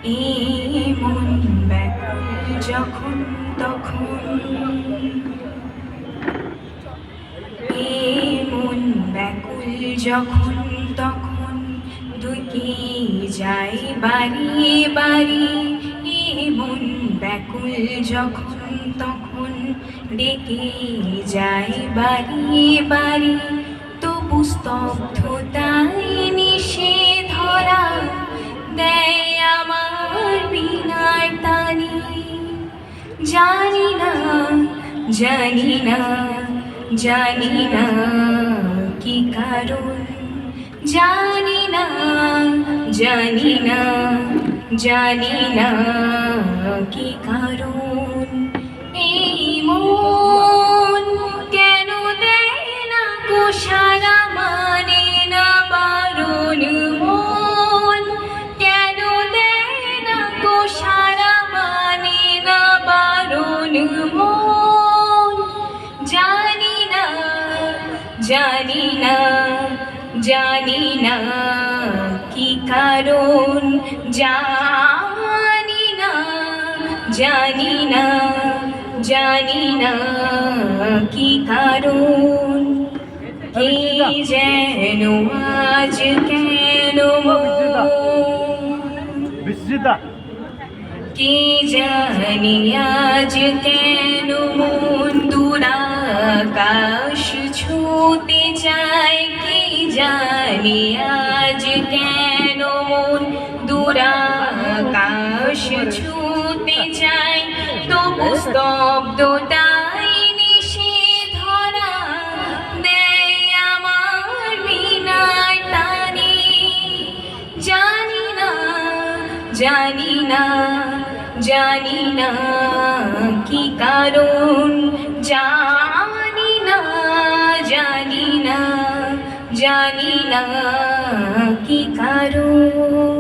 এই মন ব্যাকুল যখন তখন, এই মন ব্যাকুল যখন তখন ডুকে যায় বাড়ি বাড়ি। এই মন ব্যাকুল যখন তখন ডেকে যায় বাড়ি বাড়ি। তবু স্তব্ধতায় নিশে ধরা দেয় আমার বিনার তানি। জানি না, জানি না, জানি না কি কারণ, জানি না, জানি না, জানি না কি কারণ। এই মন কেন দেয় না গো সারা, মানে না বারণ। মন কেন দেয় না গো সারা, মানে না বারণ। মন জানি না, জানি না, জানি না কি কারণ, জানি না, জানি না, জানি না কি কারণ। কে যেন আজ কেন কে জানি আজ কেন মন দুরাকাশ ছুঁতে চায়। কে জানি আজ কেন মন দুরাকাশ ছুঁতে চায়। তবু স্তব্ধতায় নিশে ধরা দেয় আমার বিনার টানে। জানি না, জানি না, জানি না কি কারণ, জানি না, জানি না, জানি না কি কারণ।